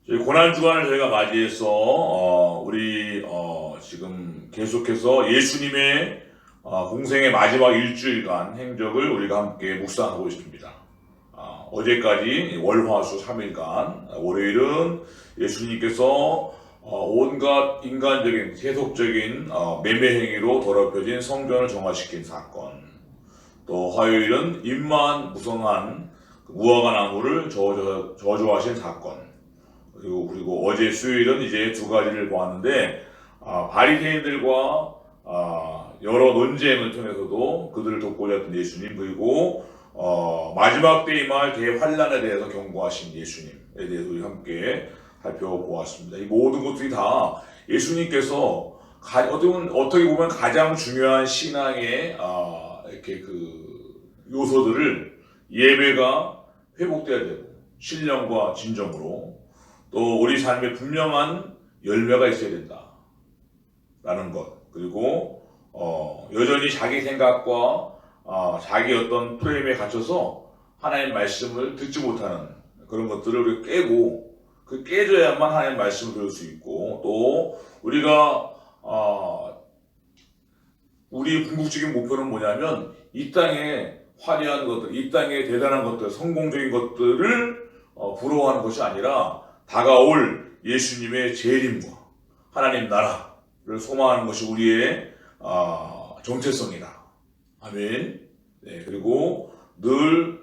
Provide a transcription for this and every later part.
저희 고난주간을 저희가 맞이해서 우리 지금 계속해서 예수님의 공생의 마지막 일주일간 행적을 우리가 함께 묵상하고 있습니다. 어제까지 월화수 3일간, 월요일은 예수님께서 온갖 인간적인 세속적인 매매 행위로 더럽혀진 성전을 정화시킨 사건, 또 화요일은 입만 무성한 무화과 나무를 저주하신 사건, 그리고 어제 수요일은 이제 두 가지를 보았는데, 바리새인들과 여러 논쟁을 통해서도 그들을 돕고자 했던 예수님, 그리고 마지막 때 임할 대환란에 대해서 경고하신 예수님에 대해서 우리 함께 살펴보았습니다. 이 모든 것들이 다 예수님께서 어떻게 보면 가장 중요한 신앙의 이렇게 요소들을, 예배가 회복돼야 되고 신령과 진정으로, 또 우리 삶에 분명한 열매가 있어야 된다라는 것, 그리고 여전히 자기 생각과 자기 어떤 프레임에 갇혀서 하나님 말씀을 듣지 못하는 그런 것들을 우리가 깨고, 깨져야만 하나님 말씀을 들을 수 있고, 또 우리가 우리 궁극적인 목표는 뭐냐면 이 땅에 화려한 것들, 이 땅에 대단한 것들, 성공적인 것들을 부러워하는 것이 아니라 다가올 예수님의 재림과 하나님 나라를 소망하는 것이 우리의 정체성이다. 아멘. 네, 그리고 늘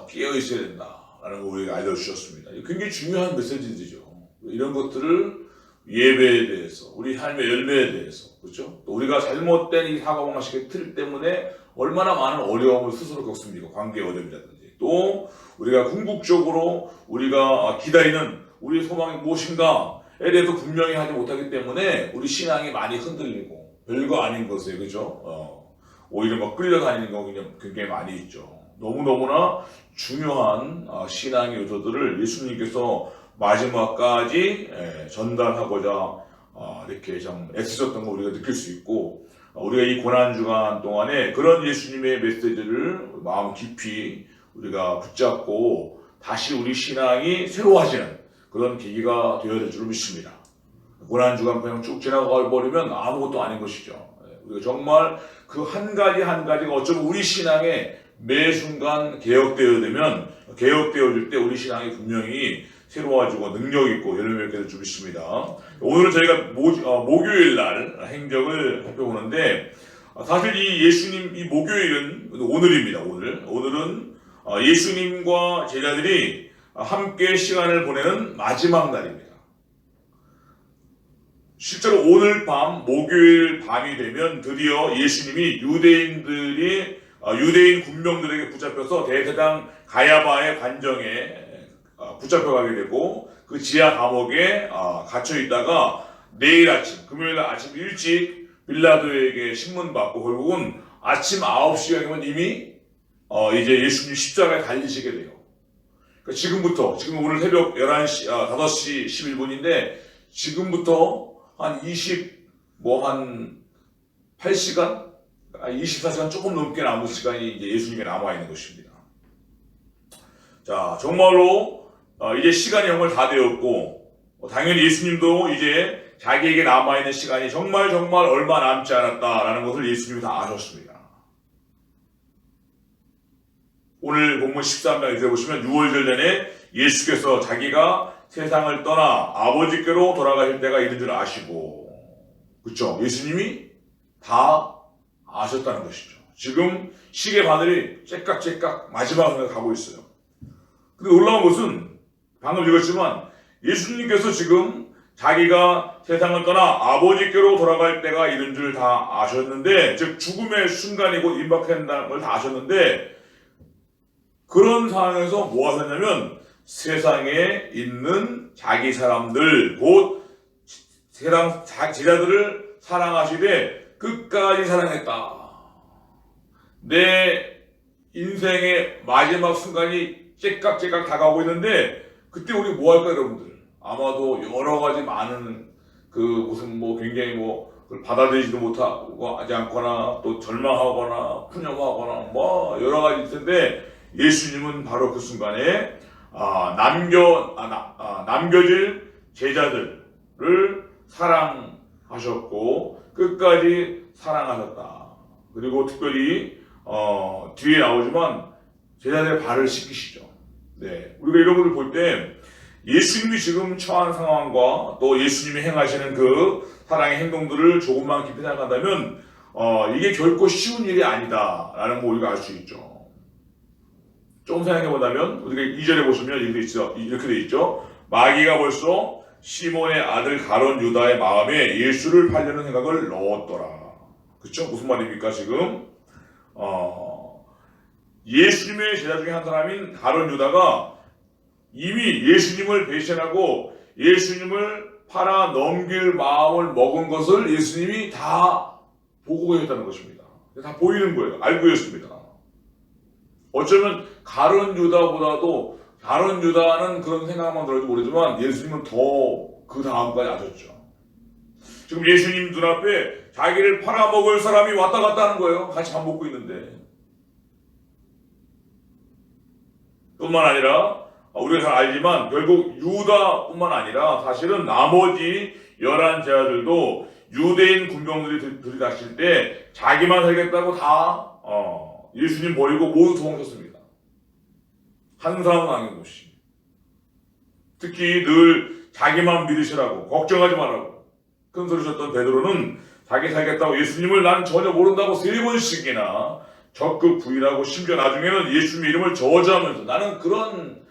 깨어 있어야 된다라는 걸 우리가 알려주셨습니다. 굉장히 중요한 메시지들이죠. 이런 것들을, 예배에 대해서, 우리 삶의 열매에 대해서, 그렇죠? 또 우리가 잘못된 이 사고방식의 틀 때문에 얼마나 많은 어려움을 스스로 겪습니까? 관계의 어려움이라든지, 또 우리가 궁극적으로 우리가 기다리는 우리의 소망이 무엇인가에 대해서 분명히 하지 못하기 때문에 우리 신앙이 많이 흔들리고 별거 아닌 것에, 그죠? 오히려 막 끌려다니는 경우가 굉장히 많이 있죠. 너무너무나 중요한 신앙의 요소들을 예수님께서 마지막까지 전달하고자 이렇게 좀 애쓰셨던 걸 우리가 느낄 수 있고, 우리가 이 고난주간 동안에 그런 예수님의 메시지를 마음 깊이 우리가 붙잡고 다시 우리 신앙이 새로워지는 그런 계기가 되어야 될 줄 믿습니다. 고난주간 그냥 쭉 지나가 버리면 아무것도 아닌 것이죠. 우리가 정말 그 한 가지 한 가지가 어쩌면 우리 신앙에 매 순간 개혁되어질 때 우리 신앙이 분명히 새로워지고 능력있고 열매 맺게 될 줄 믿습니다. 오늘은 저희가 목요일 날 행적을 살펴보는데, 사실 이 예수님, 이 목요일은 오늘입니다. 오늘은 예수님과 제자들이 함께 시간을 보내는 마지막 날입니다. 실제로 오늘 밤, 목요일 밤이 되면 드디어 예수님이 유대인 군병들에게 붙잡혀서 대제사장 가야바의 관정에 붙잡혀가게 되고, 그 지하 감옥에 갇혀 있다가 내일 아침, 금요일 아침 일찍 빌라도에게 신문받고 결국은 아침 9시경이면 이미 이제 예수님 십자가에 달리시게 돼요. 그러니까 지금 오늘 새벽 5시 11분인데 지금부터 한 8시간? 24시간 조금 넘게 남은 시간이 이제 예수님께 남아있는 것입니다. 자, 정말로 이제 시간이 정말 다 되었고, 당연히 예수님도 이제 자기에게 남아있는 시간이 정말 얼마 남지 않았다라는 것을 예수님이 다 아셨습니다. 오늘 본문 13장에 보시면 6월절 전에 예수께서 자기가 세상을 떠나 아버지께로 돌아가실 때가 이른 줄 아시고, 그렇죠? 예수님이 다 아셨다는 것이죠. 지금 시계 바늘이 째깍째깍 마지막으로 가고 있어요. 근데 놀라운 것은 방금 읽었지만 예수님께서 지금 자기가 세상을 떠나 아버지께로 돌아갈 때가 이른 줄 다 아셨는데, 즉 죽음의 순간이 곧 임박한다는 걸 다 아셨는데, 그런 상황에서 뭐 하셨냐면 세상에 있는 자기 사람들, 곧 세상 제자들을 사랑하시되 끝까지 사랑했다. 내 인생의 마지막 순간이 째깍째깍 다가오고 있는데, 그때 우리 뭐 할까요, 여러분들? 아마도 여러 가지 많은 굉장히 그걸 받아들이지도 못하고 하지 않거나, 또 절망하거나 푸념하거나 여러 가지 있을 텐데, 예수님은 바로 그 순간에 남겨질 제자들을 사랑하셨고 끝까지 사랑하셨다. 그리고 특별히 뒤에 나오지만 제자들의 발을 씻기시죠. 네, 우리가 이런 것을 볼 때 예수님이 지금 처한 상황과 또 예수님이 행하시는 그 사랑의 행동들을 조금만 깊이 생각한다면 이게 결코 쉬운 일이 아니다라는 거 우리가 알 수 있죠. 조금 생각해보자면 우리가 2절에 보시면 이렇게 돼 있죠. 마귀가 벌써 시몬의 아들 가룟 유다의 마음에 예수를 팔려는 생각을 넣었더라. 그쵸? 무슨 말입니까 지금? 예수님의 제자 중에 한 사람인 가룟 유다가 이미 예수님을 배신하고 예수님을 팔아 넘길 마음을 먹은 것을 예수님이 다 보고 계셨다는 것입니다. 다 보이는 거예요. 알고 있습니다. 어쩌면 가룟 유다보다도 가룟 유다는 그런 생각만 들어도 모르지만 예수님은 더 그 다음까지 아셨죠. 지금 예수님 눈앞에 자기를 팔아먹을 사람이 왔다 갔다 하는 거예요. 같이 밥 먹고 있는데. 뿐만 아니라 우리가 잘 알지만 결국 유다뿐만 아니라 사실은 나머지 11 제자들도 유대인 군병들이 들이닥칠 때 자기만 살겠다고 다 예수님 버리고 모두 도망쳤습니다. 한 사람은 아낌없이. 특히 늘 자기만 믿으시라고 걱정하지 말라고 큰 소리 쳤던 베드로는 자기 살겠다고 예수님을 난 전혀 모른다고 3번씩이나 적극 부인하고 심지어 나중에는 예수님의 이름을 저주하면서 나는 그런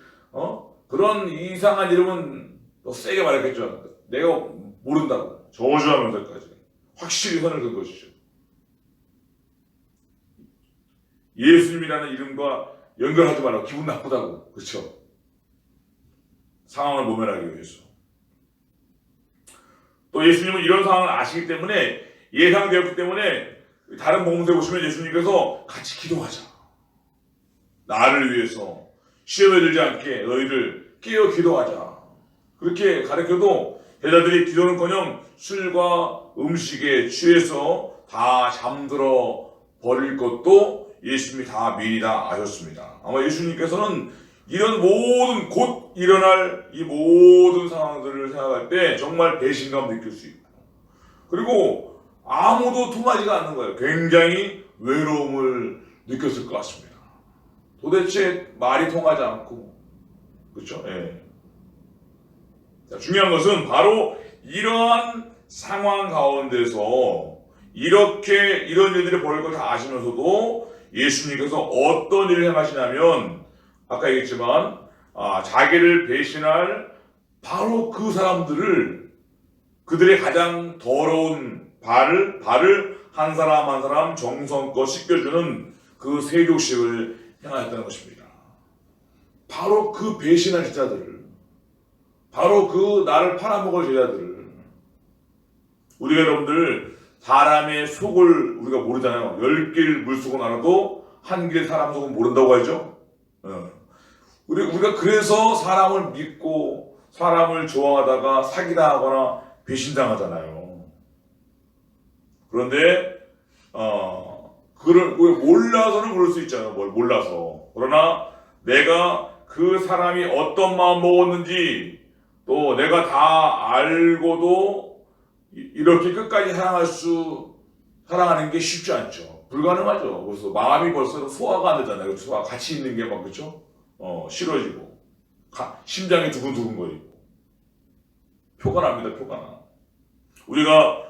이상한 이름은 더 세게 말했겠죠. 내가 모른다고 저주하면서까지 확실히 선을 긋은 것이죠. 예수님이라는 이름과 연결하지 말라고 기분 나쁘다고. 그렇죠? 상황을 모면하기 위해서. 또 예수님은 이런 상황을 아시기 때문에 예상되었기 때문에 다른 복음서에 보시면 예수님께서 같이 기도하자. 나를 위해서 시험에 들지 않게 너희를 깨어 기도하자. 그렇게 가르쳐도 제자들이 기도는커녕 술과 음식에 취해서 다 잠들어 버릴 것도 예수님이 다 미리 다 아셨습니다. 아마 예수님께서는 이런 모든 곧 일어날 이 모든 상황들을 생각할 때 정말 배신감 느낄 수 있고 그리고 아무도 통하지가 않는 거예요. 굉장히 외로움을 느꼈을 것 같습니다. 도대체 말이 통하지 않고 그렇죠? 예. 자, 중요한 것은 바로 이러한 상황 가운데서 이런 일들이 벌어질 걸 다 아시면서도 예수님께서 어떤 일을 행하시냐면 아까 얘기했지만 자기를 배신할 바로 그 사람들을 그들의 가장 더러운 발을 한 사람 한 사람 정성껏 씻겨주는 그 세족식을 행하였다는 것입니다. 바로 그 배신할 제자들을 바로 그 나를 팔아먹을 제자들을 우리가 여러분들 사람의 속을 우리가 모르잖아요. 10길 물속은 알아도 한 길 사람 속은 모른다고 하죠. 우리가 그래서 사람을 믿고 사람을 좋아하다가 사기당하거나 배신당하잖아요. 그런데 몰라서는 그럴 수 있잖아요. 몰라서. 그러나 내가 그 사람이 어떤 마음 먹었는지 또 내가 다 알고도 이렇게 끝까지 사랑하는 게 쉽지 않죠. 불가능하죠. 그래서 마음이 벌써 소화가 안 되잖아요. 소화 같이 있는 게 막 그렇죠? 싫어지고 심장이 두근두근거리고 표가 납니다. 표가 나. 우리가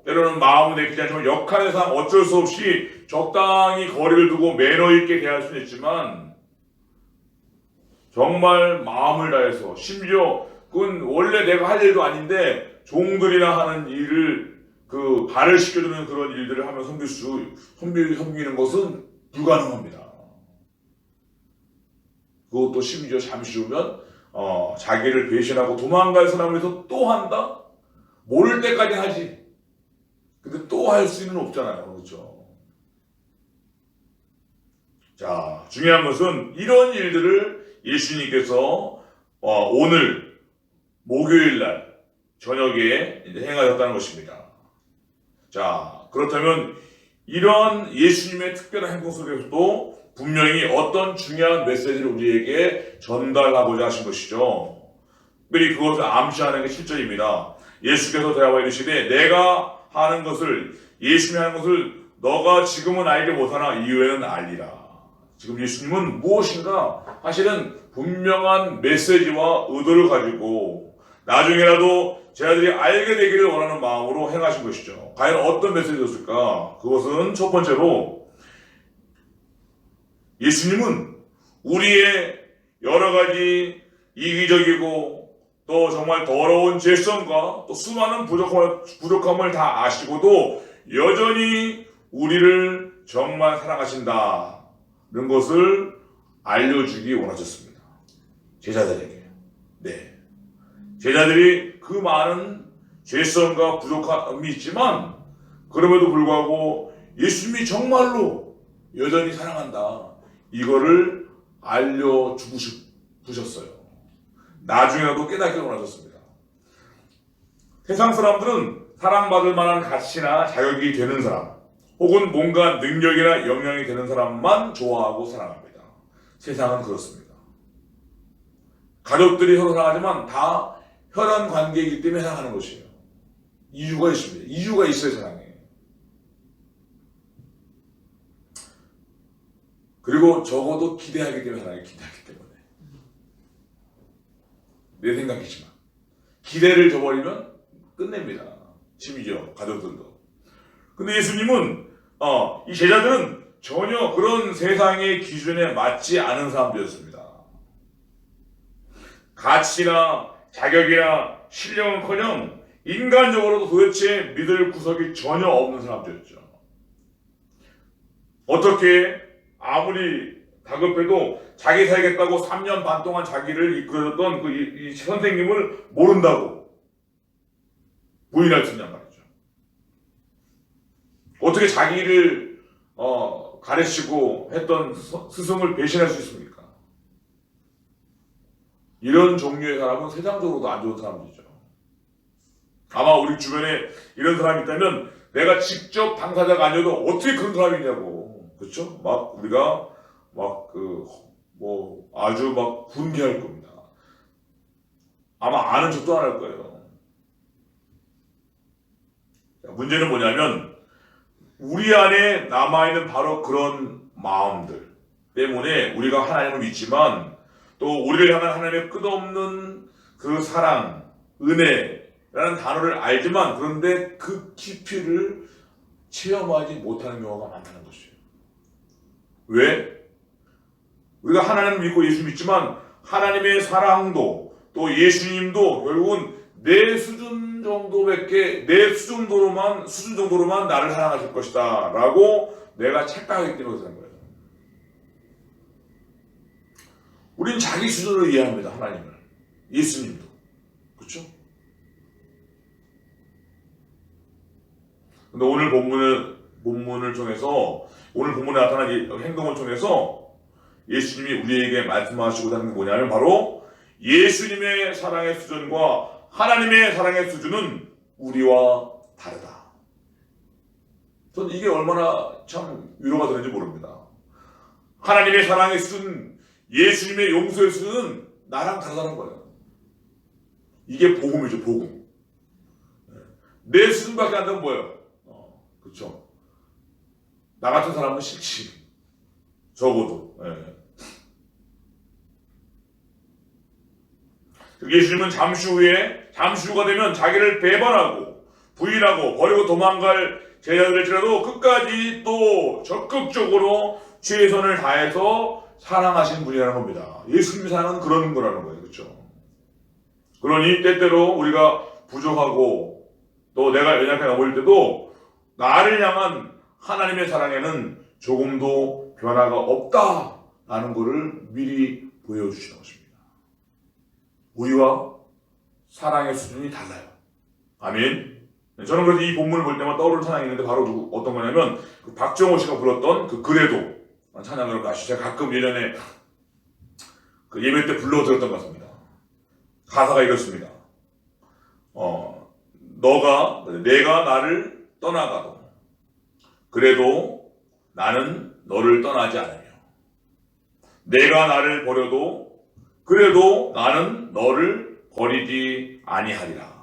때로는 마음은 내키지 않지만 역할상 어쩔 수 없이 적당히 거리를 두고 매너 있게 대할 수는 있지만 정말 마음을 다해서 심지어 그건 원래 내가 할 일도 아닌데 종들이나 하는 일을 그 발을 시켜주는 그런 일들을 하며 섬기는 것은 불가능합니다. 그것도 심지어 잠시 후면 자기를 배신하고 도망갈 사람에서 또 한다? 모를 때까지 하지. 근데 또 할 수는 없잖아요. 그렇죠? 자, 중요한 것은 이런 일들을 예수님께서 오늘 목요일날 저녁에 행하셨다는 것입니다. 자, 그렇다면 이런 예수님의 특별한 행동 속에서도 분명히 어떤 중요한 메시지를 우리에게 전달하고자 하신 것이죠. 특별히 그것을 암시하는 게 7절입니다. 예수께서 대하여 이르시되 내가 하는 것을 예수님이 하는 것을 너가 지금은 알지 못하나 이후에는 알리라. 지금 예수님은 무엇인가 사실은 분명한 메시지와 의도를 가지고 나중에라도 제자들이 알게 되기를 원하는 마음으로 행하신 것이죠. 과연 어떤 메시지였을까? 그것은 첫 번째로 예수님은 우리의 여러 가지 이기적이고 또 정말 더러운 죄성과 또 수많은 부족함을 다 아시고도 여전히 우리를 정말 사랑하신다는 것을 알려주기 원하셨습니다. 제자들에게. 네. 제자들이 그 많은 죄성과 부족함이 있지만 그럼에도 불구하고 예수님이 정말로 여전히 사랑한다. 이거를 알려주고 싶으셨어요. 나중에라도 깨닫기를 원하셨습니다. 세상 사람들은 사랑받을 만한 가치나 자격이 되는 사람, 혹은 뭔가 능력이나 역량이 되는 사람만 좋아하고 사랑합니다. 세상은 그렇습니다. 가족들이 서로 사랑하지만 다 혈연 관계이기 때문에 사랑하는 것이에요. 이유가 있습니다. 이유가 있어요, 사랑에. 그리고 적어도 기대하기 때문에 사랑해요. 기대하기 때문에. 내 생각이지만. 기대를 저버리면 끝냅니다. 심지어 가족들도. 근데 예수님은 이 제자들은 전혀 그런 세상의 기준에 맞지 않은 사람들이었습니다. 가치나 자격이나 실력은커녕 인간적으로도 도대체 믿을 구석이 전혀 없는 사람들이었죠. 어떻게 아무리 다급해도 자기 살겠다고 3년 반 동안 자기를 이끌어줬던 이 선생님을 모른다고 부인할 수 있냔 말이죠. 어떻게 자기를 가르치고 했던 스승을 배신할 수 있습니까? 이런 종류의 사람은 세상적으로도 안 좋은 사람들이죠. 아마 우리 주변에 이런 사람이 있다면 내가 직접 당사자가 아니어도 어떻게 그런 사람이 있냐고. 그렇죠? 막 우리가 아주 막 분개할 겁니다. 아마 아는 척도 안 할 거예요. 문제는 뭐냐면 우리 안에 남아있는 바로 그런 마음들 때문에 우리가 하나님을 믿지만 또 우리를 향한 하나님의 끝없는 그 사랑, 은혜라는 단어를 알지만 그런데 그 깊이를 체험하지 못하는 경우가 많다는 것이에요. 왜? 우리가 하나님을 믿고 예수 믿지만 하나님의 사랑도 또 예수님도 결국은 내 수준 정도로만 나를 사랑하실 것이다 라고 내가 착각하기 때문에 그런 거예요. 우린 자기 수준으로 이해합니다. 하나님을. 예수님도. 그렇죠? 근데 오늘 본문을 통해서 오늘 본문에 나타난 행동을 통해서 예수님이 우리에게 말씀하시고자 하는 게 뭐냐면 바로 예수님의 사랑의 수준과 하나님의 사랑의 수준은 우리와 다르다. 저는 이게 얼마나 참 위로가 되는지 모릅니다. 하나님의 사랑의 수준, 예수님의 용서의 수준은 나랑 다르다는 거예요. 이게 복음이죠, 복음. 내 수준밖에 안 되면 뭐예요? 그렇죠. 나 같은 사람은 싫지. 적어도. 예수님은 잠시 후가 되면 자기를 배반하고 부인하고 버리고 도망갈 제자들일지라도 끝까지 또 적극적으로 최선을 다해서 사랑하시는 분이라는 겁니다. 예수님의 사랑은 그런 거라는 거예요. 그렇죠? 그러니 때때로 우리가 부족하고 또 내가 연약하게 넘어질 때도 나를 향한 하나님의 사랑에는 조금도 변화가 없다라는 것을 미리 보여주시는 것입니다. 우리와 사랑의 수준이 달라요. 아멘. 저는 그래서 이 본문을 볼 때마다 떠오르는 찬양이 있는데 바로 어떤 거냐면 그 박정호 씨가 불렀던 그 그래도 찬양 여러분 아시죠? 제가 가끔 예전에 그 예배 때 불러 들었던 것 같습니다. 가사가 이렇습니다. 내가 나를 떠나가도 그래도 나는 너를 떠나지 않으며 내가 나를 버려도 그래도 나는 너를 버리지 아니하리라.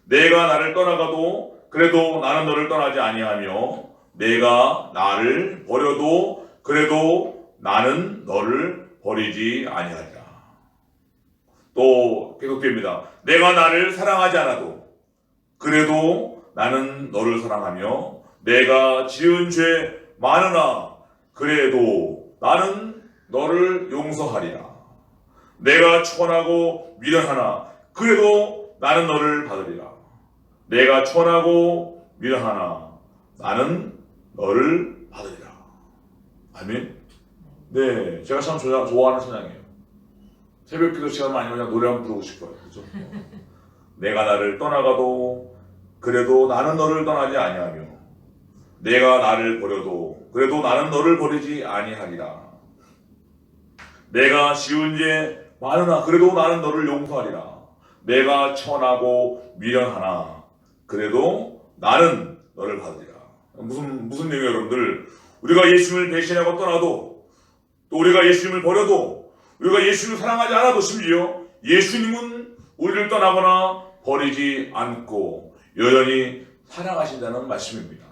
내가 나를 떠나가도 그래도 나는 너를 떠나지 아니하며 내가 나를 버려도 그래도 나는 너를 버리지 아니하리라. 또 계속됩니다. 내가 나를 사랑하지 않아도 그래도 나는 너를 사랑하며 내가 지은 죄 많으나 그래도 나는 너를 용서하리라. 내가 천하고 미련하나 그래도 나는 너를 받으리라. 내가 천하고 미련하나 나는 너를 받으리라. 아멘. 네, 제가 참 좋아하는 찬양이에요. 새벽기도 시간만 아니면 그냥 노래 한번 부르고 싶어요. 그죠? 내가 나를 떠나가도 그래도 나는 너를 떠나지 아니하며 내가 나를 버려도 그래도 나는 너를 버리지 아니하리라. 내가 지은 죄 많으나 그래도 나는 너를 용서하리라. 내가 천하고 미련하나 그래도 나는 너를 받으리라. 무슨 내용이에요, 여러분들? 우리가 예수님을 배신하고 떠나도 또 우리가 예수님을 버려도 우리가 예수님을 사랑하지 않아도 심지어 예수님은 우리를 떠나거나 버리지 않고 여전히 사랑하신다는 말씀입니다.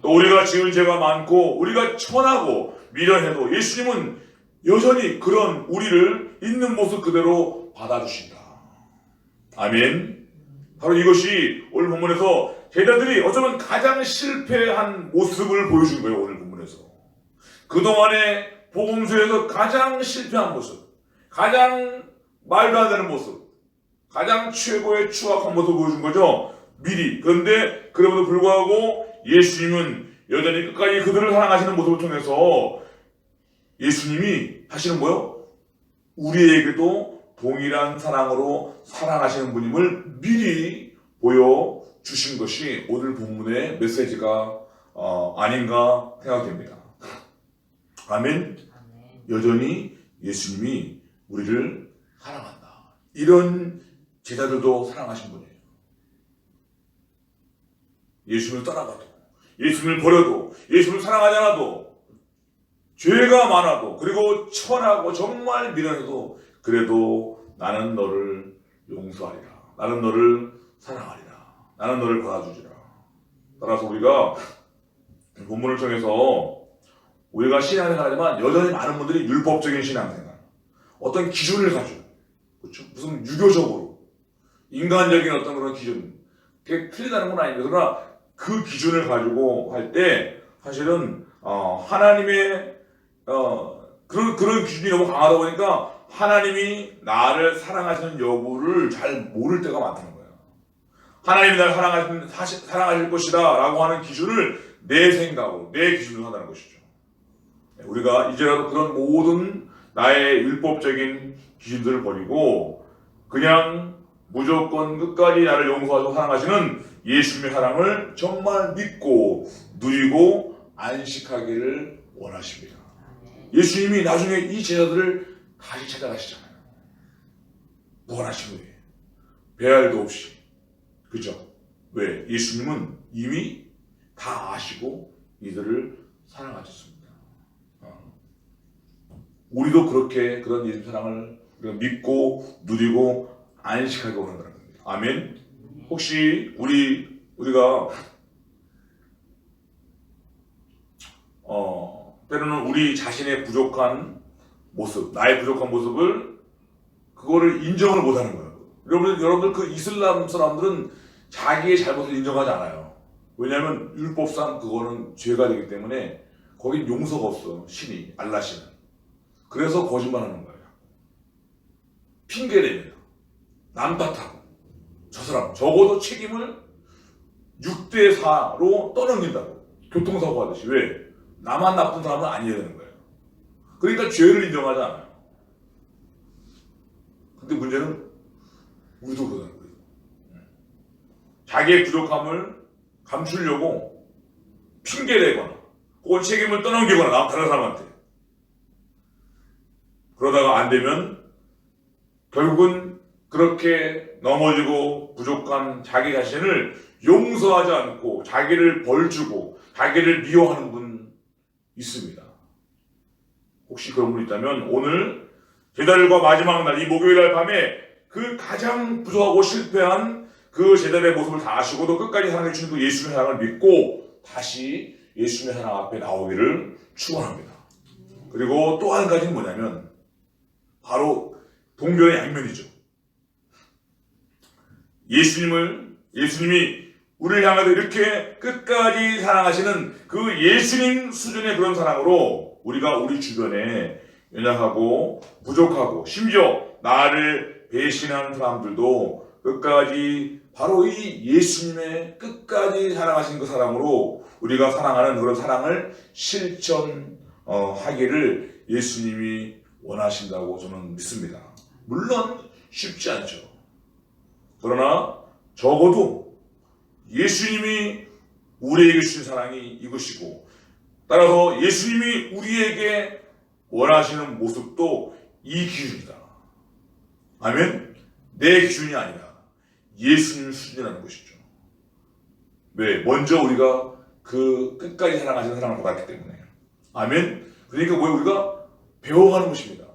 또 우리가 지은 죄가 많고 우리가 천하고 미련해도 예수님은 여전히 그런 우리를 있는 모습 그대로 받아주신다. 아멘. 바로 이것이 오늘 본문에서 제자들이 어쩌면 가장 실패한 모습을 보여준 거예요. 오늘 본문에서 그동안의 복음서에서 가장 실패한 모습, 가장 말도 안 되는 모습, 가장 최고의 추악한 모습을 보여준 거죠. 미리. 그런데 그럼에도 불구하고 예수님은 여전히 끝까지 그들을 사랑하시는 모습을 통해서 예수님이 하시는 뭐요? 우리에게도 동일한 사랑으로 사랑하시는 분임을 미리 보여주신 것이 오늘 본문의 메시지가 아닌가 생각됩니다. 아멘. 여전히 예수님이 우리를 사랑한다. 이런 제자들도 사랑하신 분이에요. 예수님을 떠나가도, 예수님을 버려도, 예수님을 사랑하지 않아도, 죄가 많아도, 그리고 천하고 정말 미련해도 그래도 나는 너를 용서하리라. 나는 너를 사랑하리라. 나는 너를 받아주리라. 따라서 우리가 본문을 통해서 우리가 신앙생활하지만 여전히 많은 분들이 율법적인 신앙생활, 어떤 기준을 가지고, 그렇죠? 무슨 유교적으로 인간적인 어떤 그런 기준, 그게 틀리다는 건 아닙니다. 그러나 그 기준을 가지고 할 때 사실은 하나님의 그런 기준이 너무 강하다 보니까 하나님이 나를 사랑하시는 여부를 잘 모를 때가 많다는 거예요. 하나님이 나를 사랑하실 것이다 라고 하는 기준을 내 생각으로, 내 기준으로 한다는 것이죠. 우리가 이제라도 그런 모든 나의 율법적인 기준들을 버리고 그냥 무조건 끝까지 나를 용서하고 사랑하시는 예수님의 사랑을 정말 믿고 누리고 안식하기를 원하십니다. 예수님이 나중에 이 제자들을 다시 찾아가시잖아요. 무한하신 후에 배알도 없이. 그죠? 왜? 예수님은 이미 다 아시고 이들을 사랑하셨습니다. 우리도 그렇게 그런 예수님 사랑을 믿고 누리고 안식하게 원한다는 겁니다. 아멘. 혹시 우리가 때로는 우리 자신의 부족한 모습, 나의 부족한 모습을 그거를 인정을 못하는 거예요. 여러분들 그 이슬람 사람들은 자기의 잘못을 인정하지 않아요. 왜냐하면 율법상 그거는 죄가 되기 때문에 거긴 용서가 없어. 신이, 알라신은. 그래서 거짓말하는 거예요. 핑계대니다. 남 탓하고 저 사람 적어도 책임을 6대4로 떠넘긴다고. 교통사고 하듯이. 왜? 나만 나쁜 사람은 아니어야 되는 거예요. 그러니까 죄를 인정하지 않아요. 근데 문제는 우리도 그러는 거예요. 자기의 부족함을 감추려고 핑계대거나 혹은 책임을 떠넘기거나 다른 사람한테. 그러다가 안 되면 결국은 그렇게 넘어지고 부족한 자기 자신을 용서하지 않고 자기를 벌주고 자기를 미워하는 분 있습니다. 혹시 그런 분 있다면 오늘 제달과 마지막 날, 이 목요일 날 밤에 그 가장 부족하고 실패한 그 제달의 모습을 다 아시고도 끝까지 사랑해 주신 그 예수님의 사랑을 믿고 다시 예수님의 사랑 앞에 나오기를 축원합니다. 그리고 또 한 가지는 뭐냐면 바로 동전의 양면이죠. 예수님이 우리를 향하여 이렇게 끝까지 사랑하시는 그 예수님 수준의 그런 사랑으로 우리가 우리 주변에 연약하고 부족하고 심지어 나를 배신하는 사람들도 끝까지 바로 이 예수님의 끝까지 사랑하신 그 사랑으로 우리가 사랑하는 그런 사랑을 실천하기를 예수님이 원하신다고 저는 믿습니다. 물론 쉽지 않죠. 그러나 적어도 예수님이 우리에게 주신 사랑이 이것이고 따라서 예수님이 우리에게 원하시는 모습도 이 기준이다. 아멘? 내 기준이 아니라 예수님 수준이라는 것이죠. 왜? 먼저 우리가 그 끝까지 사랑하시는 사랑을 받았기 때문에. 아멘? 그러니까 왜 우리가 배워가는 것입니다.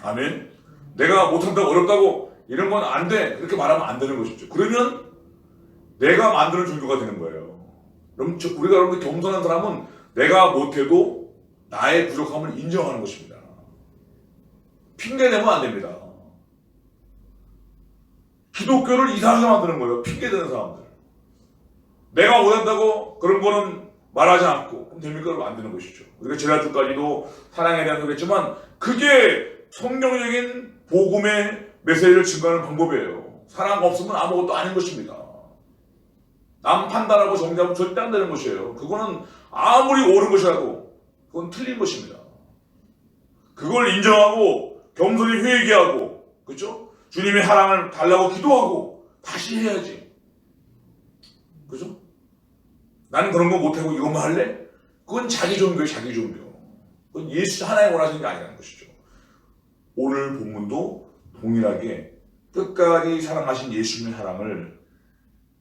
아멘? 내가 못한다고 어렵다고 이런 건 안 돼. 그렇게 말하면 안 되는 것이죠. 그러면 내가 만드는 종교가 되는 거예요. 그럼 우리가 여러분들 겸손한 사람은 내가 못해도 나의 부족함을 인정하는 것입니다. 핑계대면 안 됩니다. 기독교를 이상하게 만드는 거예요. 핑계대는 사람들. 내가 못한다고 그런 거는 말하지 않고 그럼 됩니까? 그러면 안 되는 것이죠. 우리가 지난주까지도 사랑에 대한 소개했지만 그게 성경적인 복음의 메시지를 증거하는 방법이에요. 사랑 없으면 아무것도 아닌 것입니다. 남 판단하고 정죄하면 절대 안 되는 것이에요. 그거는 아무리 옳은 것이라도 그건 틀린 것입니다. 그걸 인정하고 겸손히 회개하고 그렇죠? 주님의 사랑을 달라고 기도하고 다시 해야지. 그죠? 나는 그런 거 못하고 이것만 할래? 그건 자기 종교예요. 자기 종교. 그건 예수 하나님 원하시는 게 아니라는 것이죠. 오늘 본문도 동일하게 끝까지 사랑하신 예수님의 사랑을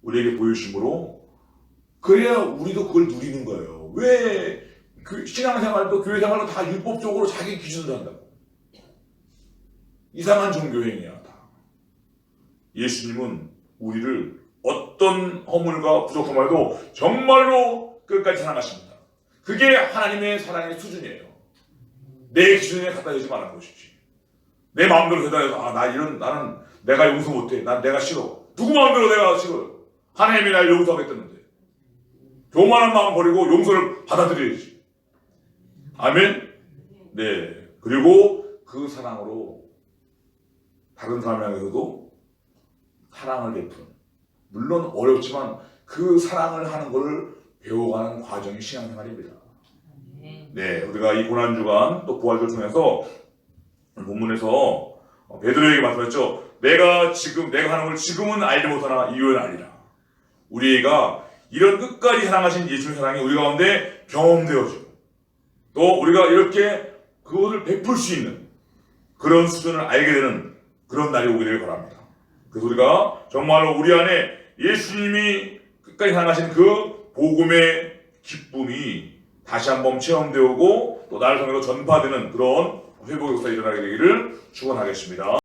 우리에게 보여주심으로 그래야 우리도 그걸 누리는 거예요. 왜 그 신앙생활도 교회생활도 다 율법적으로 자기 기준으로 한다고. 이상한 종교행위야 다. 예수님은 우리를 어떤 허물과 부족함에도 정말로 끝까지 사랑하십니다. 그게 하나님의 사랑의 수준이에요. 내 기준에 갖다 대지 말라는 것이지. 내 마음대로 대단해서 나는 내가 용서 못해. 난 내가 싫어. 누구 마음대로 내가 싫어요. 하나님이 날 용서하겠다는데. 교만한 마음 버리고 용서를 받아들여야지. 아멘? 네. 그리고 그 사랑으로 다른 사람 향해서도 사랑을 베푸는. 물론 어렵지만 그 사랑을 하는 것을 배워가는 과정이 신앙생활입니다. 네. 우리가 이 고난주간 또 부활절을 통해서 본문에서 베드로에게 말씀했죠. 내가 하는 걸 지금은 알지 못하나 이후에는 알리라. 우리가 이런 끝까지 사랑하신 예수님의 사랑이 우리 가운데 경험되어지고 또 우리가 이렇게 그것을 베풀 수 있는 그런 수준을 알게 되는 그런 날이 오게 되길 바랍니다. 그래서 우리가 정말로 우리 안에 예수님이 끝까지 사랑하신 그 복음의 기쁨이 다시 한번 체험되고 또 나를 통해서 전파되는 그런 회복의 역사가 일어나게 되기를 축원하겠습니다.